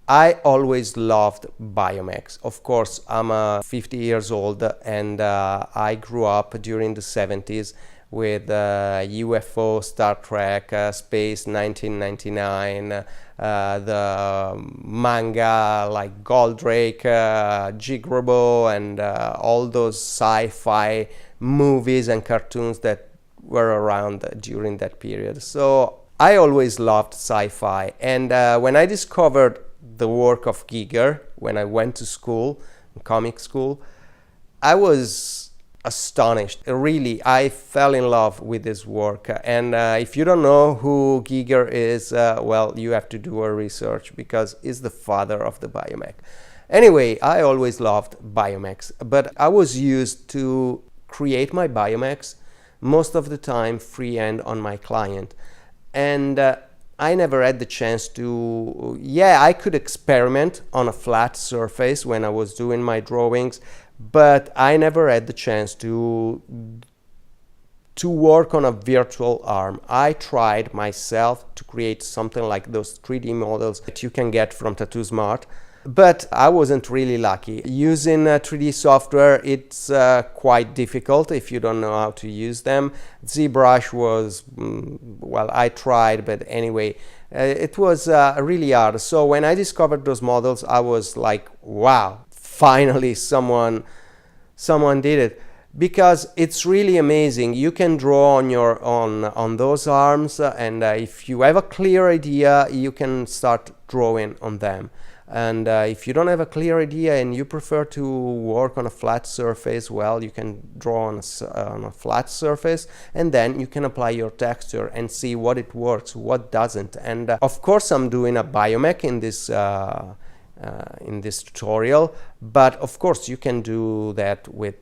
I always loved biomechs. Of course, I'm 50 years old, and I grew up during the 70s with UFO, Star Trek, Space 1999, the manga like Goldrake, Jigrobo, and all those sci-fi movies and cartoons that were around during that period. So I always loved sci-fi, and when I discovered the work of Giger, when I went to school, comic school, I was astonished. Really, I fell in love with his work. And if you don't know who Giger is, well, you have to do a research, because he's the father of the biomech. Anyway, I always loved biomechs, but I was used to create my biomechs most of the time freehand on my client. And I never had the chance to, I could experiment on a flat surface when I was doing my drawings, but I never had the chance to work on a virtual arm. I tried myself to create something like those 3D models that you can get from Tattoo Smart, but I wasn't really lucky. Using 3D software, it's quite difficult if you don't know how to use them. ZBrush was, well, I tried, but anyway, it was really hard. So when I discovered those models, I was like, wow, finally someone did it. Because it's really amazing. You can draw on those arms, and if you have a clear idea, you can start drawing on them. And if you don't have a clear idea and you prefer to work on a flat surface, well, you can draw on a flat surface, and then you can apply your texture and see what it works, what doesn't. And of course, I'm doing a biomech in this tutorial, but of course you can do that with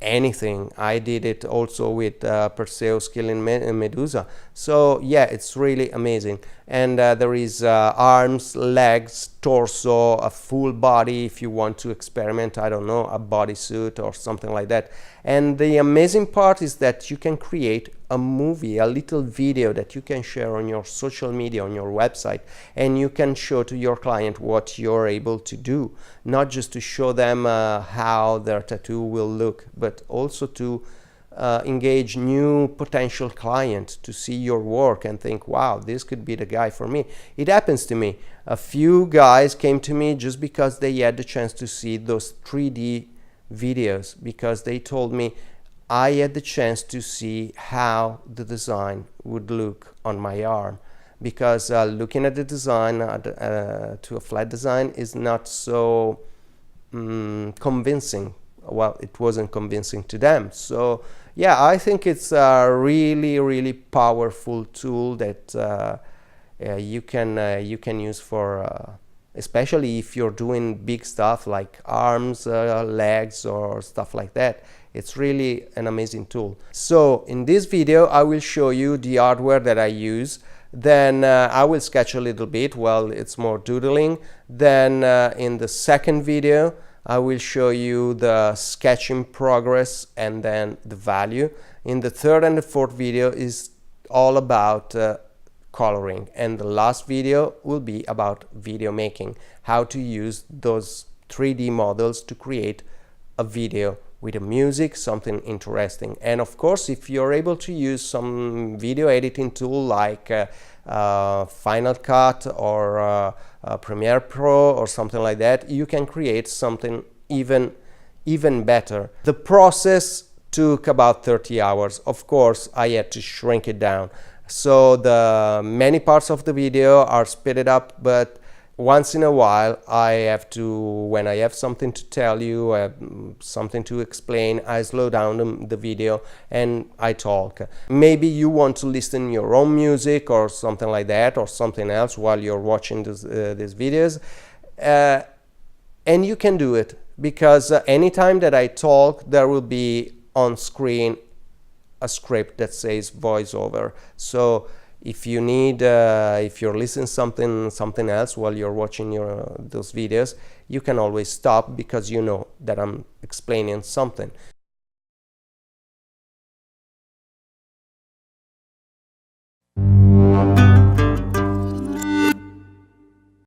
anything. I did it also with Perseus killing Medusa. So yeah, it's really amazing. And there is arms, legs, torso, a full body if you want to experiment, I don't know, a bodysuit or something like that. And the amazing part is that you can create a movie, a little video that you can share on your social media, on your website, and you can show to your client what you're able to do, not just to show them how their tattoo will look, but also to engage new potential clients to see your work and think, wow, this could be the guy for me. It happens to me. A few guys came to me just because they had the chance to see those 3D videos, because they told me, I had the chance to see how the design would look on my arm, because looking at the design to a flat design is not so convincing. Well, it wasn't convincing to them. So yeah, I think it's a really, really powerful tool that you can use for especially if you're doing big stuff like arms, legs, or stuff like that. It's really an amazing tool. So in this video, I will show you the hardware that I use. Then I will sketch a little bit. Well, it's more doodling. Then in the second video, I will show you the sketching progress and then the value. In the third and the fourth video is all about coloring, and the last video will be about video making, how to use those 3D models to create a video with a music, something interesting. And of course, if you're able to use some video editing tool like Final Cut or Premiere Pro or something like that, you can create something even better. The process took about 30 hours. Of course, I had to shrink it down. So the many parts of the video are speeded up, but once in a while I have to, when I have something to tell you, something to explain, I slow down the video and I talk. Maybe you want to listen your own music or something like that, or something else while you're watching these videos, and you can do it, because anytime that I talk, there will be on screen a script that says voiceover. So if you need, if you're listening something else while you're watching those videos, you can always stop, because you know that I'm explaining something.